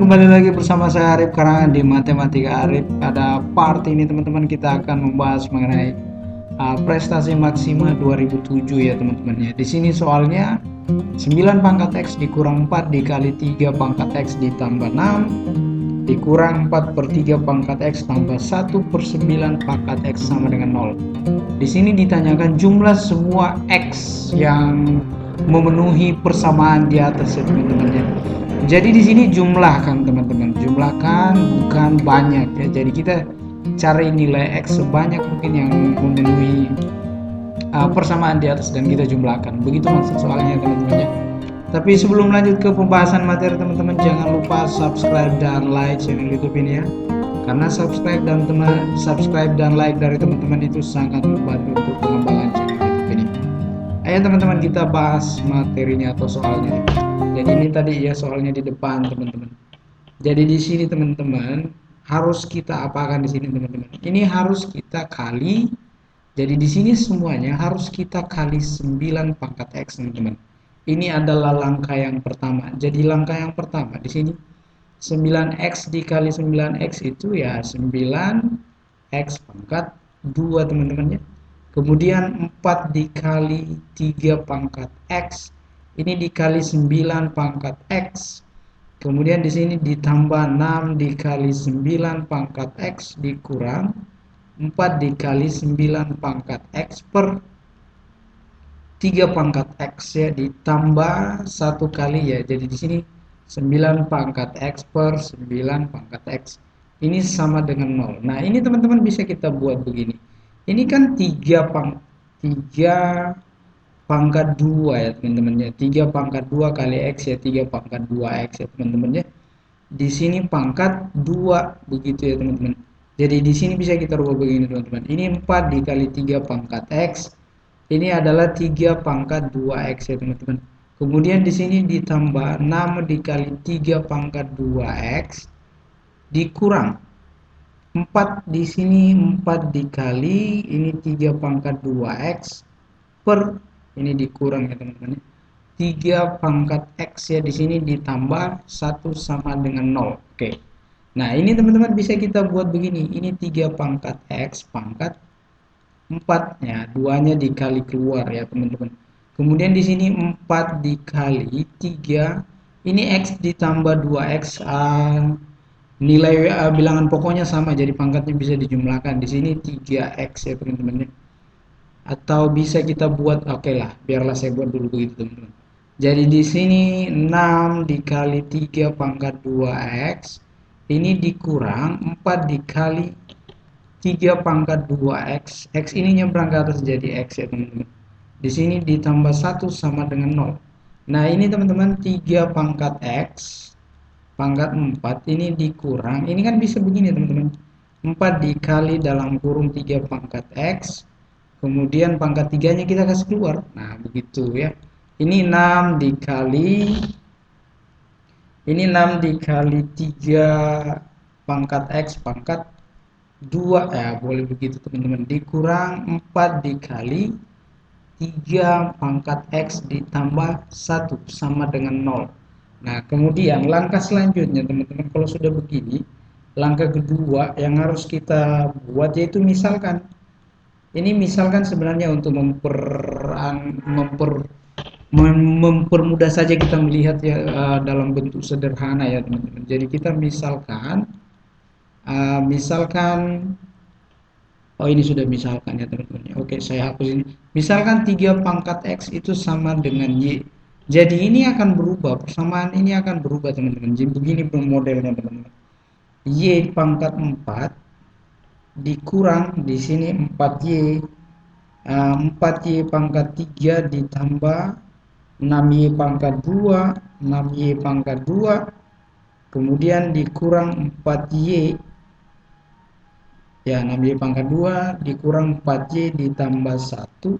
kembali lagi bersama saya Arif Karangan di Matematika Arif. Pada part ini teman-teman kita akan membahas mengenai prestasi maksima 2007 ya teman-teman ya. Di sini soalnya 9 pangkat X dikurang 4 dikali 3 pangkat X ditambah 6 dikurang 4 per 3 pangkat X tambah 1 per 9 pangkat X sama dengan 0. Di sini ditanyakan jumlah semua X yang memenuhi persamaan di atas ya teman-teman ya. Jadi di sini jumlahkan teman-teman, jumlahkan bukan banyak ya. Jadi kita cari nilai X sebanyak mungkin yang memenuhi persamaan di atas dan kita jumlahkan. Begitu maksud soalnya teman-teman ya. Tapi sebelum lanjut ke pembahasan materi teman-teman, jangan lupa subscribe dan like channel YouTube ini ya. Karena subscribe dan like dari teman-teman itu sangat membantu untuk pengembangan channel YouTube ini. Ayo teman-teman kita bahas materinya atau soalnya. Jadi ini tadi ya soalnya di depan teman-teman. Jadi di sini teman-teman harus kita apakan di sini teman-teman. Ini harus kita kali. Jadi di sini semuanya harus kita kali 9 pangkat X teman-teman. Ini adalah langkah yang pertama. Jadi langkah yang pertama di sini 9X dikali 9X itu ya 9X pangkat 2 teman-teman ya. Kemudian 4 dikali 3 pangkat X ini dikali 9 pangkat X. Kemudian di sini ditambah 6 dikali 9 pangkat X dikurang 4 dikali 9 pangkat X per 3 pangkat X ya ditambah 1 kali ya. Jadi di sini 9 pangkat X per 9 pangkat X. Ini sama dengan 0. Nah, ini teman-teman bisa kita buat begini. Ini kan 3 pangkat 2 ya teman-teman ya. 3 pangkat 2 kali X ya 3 pangkat 2X ya teman-teman ya. Di sini pangkat 2 begitu ya teman-teman. Jadi di sini bisa kita rubah begini teman-teman. Ini 4 dikali 3 pangkat X. Ini adalah 3 pangkat 2X ya teman-teman. Kemudian di sini ditambah 6 dikali 3 pangkat 2X dikurang 4 di sini 4 dikali ini 3 pangkat 2X per ini dikurang ya teman-teman. 3 pangkat X ya di sini ditambah 1 sama dengan 0. Oke. Nah, ini teman-teman bisa kita buat begini. Ini 3 pangkat X pangkat 4 ya, 2-nya dikali keluar ya teman-teman. Kemudian di sini 4 dikali 3 ini X ditambah 2X nilai bilangan pokoknya sama jadi pangkatnya bisa dijumlahkan. Di sini 3X ya teman-teman ya. Atau bisa kita buat oke lah, biarlah saya buat dulu begitu teman-teman. Jadi di sini 6 dikali 3 pangkat 2X ini dikurang 4 dikali 3 pangkat 2X. X ini nyebrang ke atas jadi X ya teman-teman. Di sini ditambah 1 sama dengan 0. Nah, ini teman-teman 3 pangkat X pangkat 4 ini dikurang, ini kan bisa begini teman-teman, 4 dikali dalam kurung 3 pangkat X, kemudian pangkat 3 nya kita kasih keluar. Nah begitu ya. Ini 6 dikali 3 pangkat X pangkat 2 ya boleh begitu teman-teman, dikurang 4 dikali 3 pangkat X ditambah 1 sama dengan 0. Nah, kemudian langkah selanjutnya teman-teman, kalau sudah begini, langkah kedua yang harus kita buat yaitu misalkan. Ini misalkan sebenarnya untuk mempermudah saja kita melihat ya dalam bentuk sederhana ya teman-teman. Jadi kita misalkan oh ini sudah misalkan ya teman-teman. Oke, saya hapus ini. Misalkan 3 pangkat X itu sama dengan Y. Jadi ini akan berubah, persamaan ini akan berubah teman-teman. Jadi begini modelnya teman-teman. Y pangkat 4 dikurang di sini 4Y. 4Y pangkat 3 ditambah 6Y pangkat 2, 6Y pangkat 2, kemudian dikurang 4Y. Ya, 6Y pangkat 2 dikurang 4Y ditambah 1.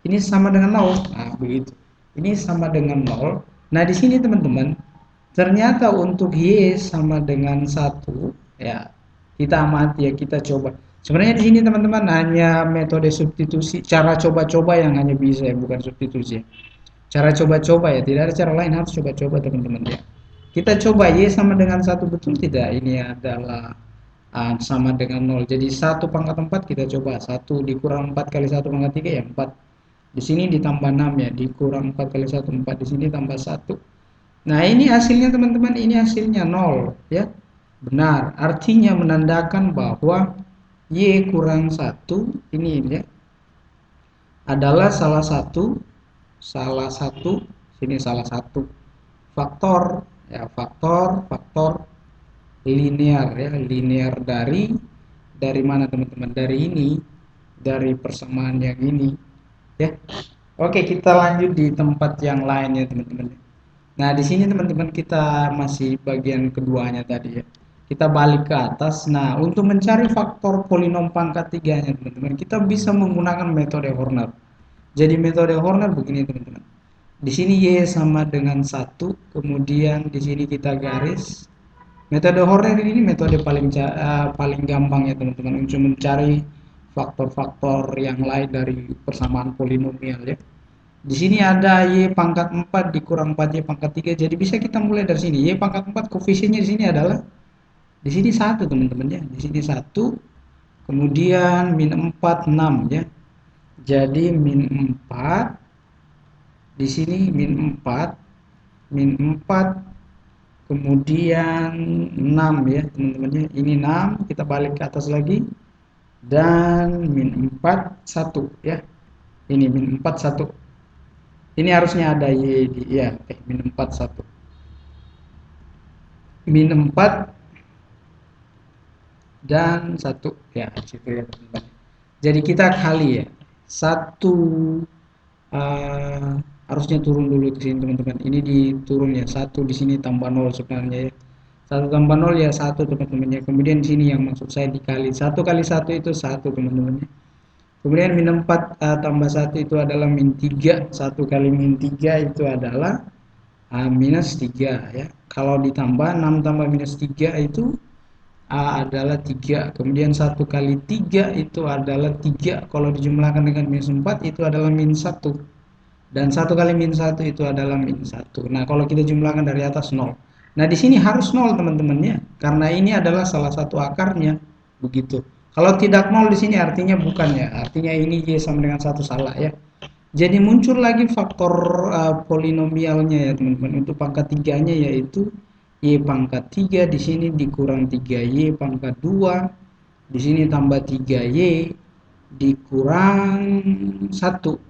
Ini sama dengan 0. Nah, begitu. Ini sama dengan 0. Nah, di sini teman-teman, ternyata untuk Y sama dengan 1, ya, kita amati ya, kita coba. Sebenarnya di sini teman-teman hanya metode substitusi, cara coba-coba yang hanya bisa ya, bukan substitusi. Cara coba-coba ya, tidak ada cara lain, harus coba-coba teman-teman ya. Kita coba Y sama dengan 1 betul tidak? Ini adalah sama dengan 0. Jadi 1 pangkat 4 kita coba. 1 dikurang 4 kali 1 pangkat 3 ya 4. Di sini ditambah 6 ya. Dikurang 4 kali 1 4. Di sini tambah 1. Nah ini hasilnya teman-teman. Ini hasilnya 0 ya. Benar. Artinya menandakan bahwa Y kurang 1 ini ya adalah salah satu sini salah satu faktor ya, faktor linear ya, linear dari mana teman-teman? Dari ini, dari persamaan yang ini ya. Oke, kita lanjut di tempat yang lain ya teman-teman. Nah di sini teman-teman kita masih bagian keduanya tadi ya, kita balik ke atas. Nah untuk mencari faktor polinom pangkat tiganya teman-teman, kita bisa menggunakan metode Horner. Jadi metode Horner begini teman-teman. Di sini Y sama dengan 1, kemudian di sini kita garis. Metode Horner ini metode paling gampang ya teman-teman untuk mencari faktor-faktor yang lain dari persamaan polinomial ya. Di sini ada Y pangkat 4 dikurang 4Y pangkat 3. Jadi bisa kita mulai dari sini. Y pangkat 4 koefisiennya di sini adalah di sini 1 teman-teman ya. Di sini 1. Kemudian min 4 6 ya. Jadi min 4 di sini min 4 kemudian 6 ya teman-teman ya. Ini 6, kita balik ke atas lagi, dan min 4 1 ya. Ini min 4 1. Ini harusnya ada Y di ya, min 4 1. Min 4 dan 1 ya, situ ya teman-teman. Jadi kita kali ya. 1 harusnya turun dulu ke sini teman-teman. Ini diturun ya, 1 di sini tambah 0 sebenarnya ya. 1 tambah 0 ya 1 teman-teman ya. Kemudian di sini yang maksud saya dikali 1 kali 1 itu 1 teman-teman ya. Kemudian min 4 tambah 1 itu adalah min 3. 1 kali min 3 itu adalah minus 3 ya. Kalau ditambah 6 tambah minus 3 itu adalah 3. Kemudian 1 kali 3 itu adalah 3. Kalau dijumlahkan dengan minus 4 itu adalah min 1. Dan 1 kali min 1 itu adalah min 1. Nah, kalau kita jumlahkan dari atas 0. Nah, di sini harus 0 teman-teman ya. Karena ini adalah salah satu akarnya. Begitu. Kalau tidak 0 di sini artinya bukan ya. Artinya ini Y sama dengan 1 salah ya. Jadi muncul lagi faktor polinomialnya ya teman-teman. Untuk pangkat 3-nya yaitu Y pangkat 3 di sini dikurang 3Y pangkat 2. Di sini tambah 3Y dikurang 1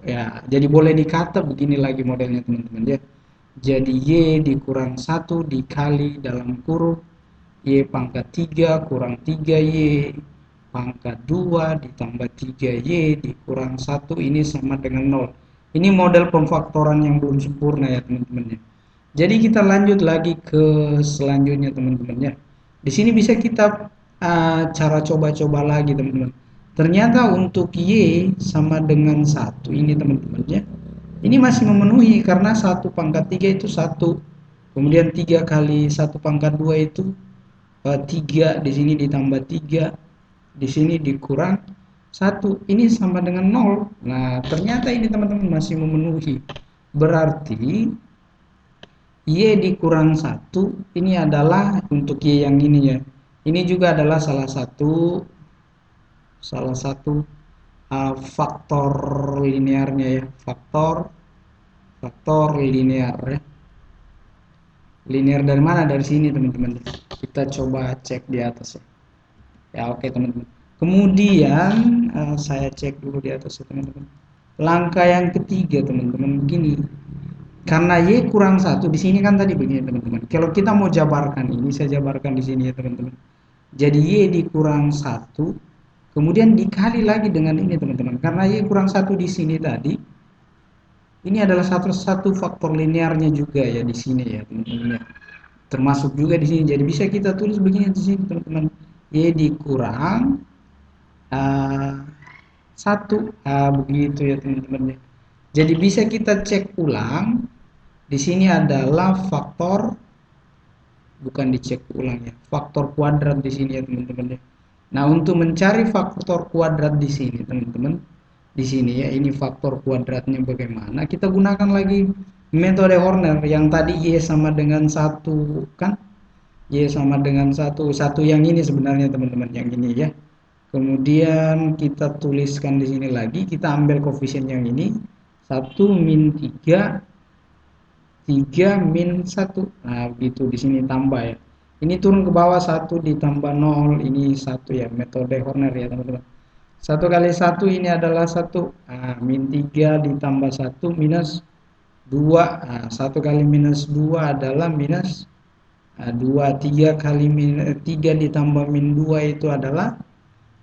ya. Jadi boleh dikata begini lagi modelnya teman-teman ya. Jadi Y dikurang 1 dikali dalam kurung Y pangkat 3 kurang 3Y pangkat 2 ditambah 3Y dikurang 1 ini sama dengan 0. Ini model pemfaktoran yang belum sempurna ya teman-teman ya. Jadi kita lanjut lagi ke selanjutnya teman-teman ya. Di sini bisa kita cara coba-coba lagi teman-teman. Ternyata untuk Y sama dengan 1 ini teman-teman ya. Ini masih memenuhi karena 1 pangkat 3 itu 1. Kemudian 3 kali 1 pangkat 2 itu 3. Di sini ditambah 3. Di sini dikurang 1. Ini sama dengan 0. Nah, ternyata ini teman-teman masih memenuhi. Berarti Y dikurang 1 ini adalah untuk Y yang ini ya. Ini juga adalah salah satu faktor linearnya ya, faktor linear ya. Linear dari mana? Dari sini teman-teman. Kita coba cek di atas ya. Ya oke teman-teman. Kemudian saya cek dulu di atas ya teman-teman. Langkah yang ketiga teman-teman begini. Karena Y kurang 1 di sini kan tadi begini teman-teman. Kalau kita mau jabarkan ini, saya jabarkan di sini ya teman-teman. Jadi Y dikurang 1 kemudian dikali lagi dengan ini teman-teman. Karena Y kurang 1 di sini tadi. Ini adalah satu faktor linearnya juga ya di sini ya teman-teman. Termasuk juga di sini. Jadi bisa kita tulis begini di sini teman-teman. Y dikurang 1 begitu ya teman-teman. Jadi bisa kita cek ulang. Di sini adalah faktor, bukan dicek ulang ya, faktor kuadrat di sini ya teman-teman ya. Nah, untuk mencari faktor kuadrat di sini teman-teman, di sini ya, ini faktor kuadratnya bagaimana? Kita gunakan lagi metode Horner yang tadi Y sama dengan satu kan, Y sama dengan satu yang ini sebenarnya teman-teman, yang ini ya. Kemudian kita tuliskan di sini lagi, kita ambil koefisien yang ini, 1 - 3, 3 - 1. Nah, begitu di sini tambah ya. Ini turun ke bawah, 1 ditambah 0, ini 1 ya, metode Horner ya teman-teman. 1 kali 1 ini adalah 1. Nah, -3 ditambah 1 minus 2. Nah, 1 kali minus 2 adalah minus 2. 3 kali 3 ditambah min 2 itu adalah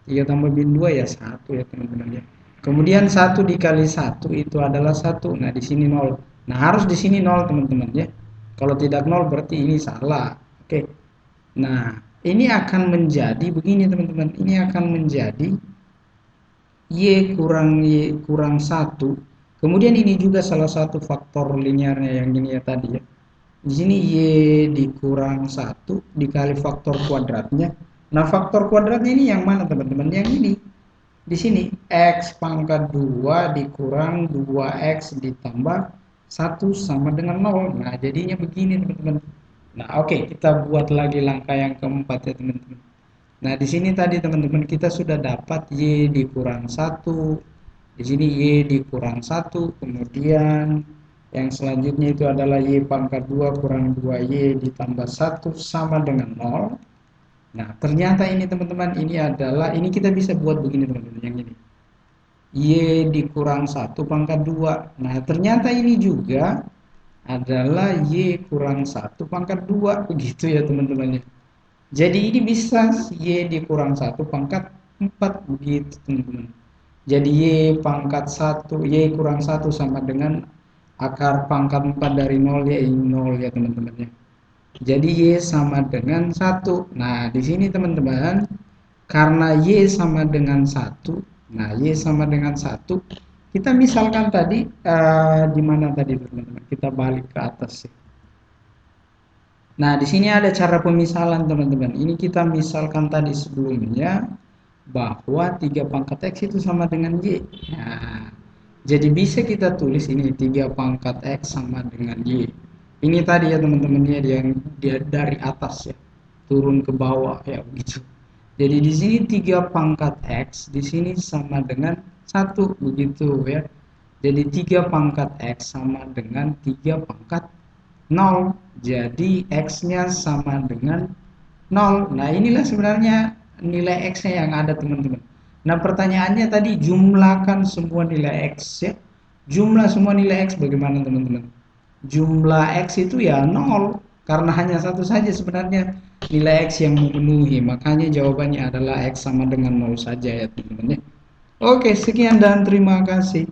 3 tambah min 2 ya 1 ya teman-teman ya. Kemudian 1 dikali 1 itu adalah 1. Nah, di sini 0. Nah, harus di sini 0 teman-teman ya. Kalau tidak 0 berarti ini salah. Oke. Nah, ini akan menjadi begini teman-teman. Ini akan menjadi Y kurang 1. Kemudian ini juga salah satu faktor linearnya yang ini ya tadi ya. Di sini Y dikurang 1 dikali faktor kuadratnya. Nah, faktor kuadratnya ini yang mana teman-teman? Yang ini. Di sini X pangkat 2 dikurang 2X ditambah 1 sama dengan 0. Nah, jadinya begini teman-teman. Nah, oke, kita buat lagi langkah yang keempat ya teman-teman. Nah, di sini tadi teman-teman kita sudah dapat Y dikurang 1. Di sini Y dikurang 1, kemudian yang selanjutnya itu adalah Y pangkat 2 kurang 2Y ditambah 1 sama dengan 0. Nah, ternyata ini teman-teman, ini kita bisa buat begini teman-teman, yang ini. Y dikurang 1 pangkat 2. Nah, ternyata ini juga adalah Y kurang 1 pangkat 2. Begitu ya teman-teman. Jadi ini bisa Y dikurang 1 pangkat 4. Begitu teman-teman. Jadi Y kurang 1 sama dengan akar pangkat 4 dari 0 yaitu 0 ya teman-teman ya. Jadi Y sama dengan 1. Nah, di sini teman-teman, karena Y sama dengan 1, nah Y sama dengan 1, kita misalkan tadi, di mana tadi teman-teman? Kita balik ke atas ya. Nah, di sini ada cara pemisalan teman-teman. Ini kita misalkan tadi sebelumnya, bahwa 3 pangkat X itu sama dengan Y. Nah, jadi bisa kita tulis ini 3 pangkat X sama dengan Y. Ini tadi ya teman-teman ya, yang dia dari atas ya, turun ke bawah ya begitu. Jadi di sini 3 pangkat X, di sini sama dengan 1 begitu ya. Jadi 3 pangkat X sama dengan 3 pangkat 0. Jadi X-nya sama dengan 0. Nah, inilah sebenarnya nilai X-nya yang ada teman-teman. Nah, pertanyaannya tadi jumlahkan semua nilai X ya. Jumlah semua nilai X bagaimana teman-teman? Jumlah X itu ya 0. Karena hanya satu saja sebenarnya nilai X yang memenuhi. Makanya jawabannya adalah X sama dengan 0 saja ya teman-teman ya. Oke, sekian dan terima kasih.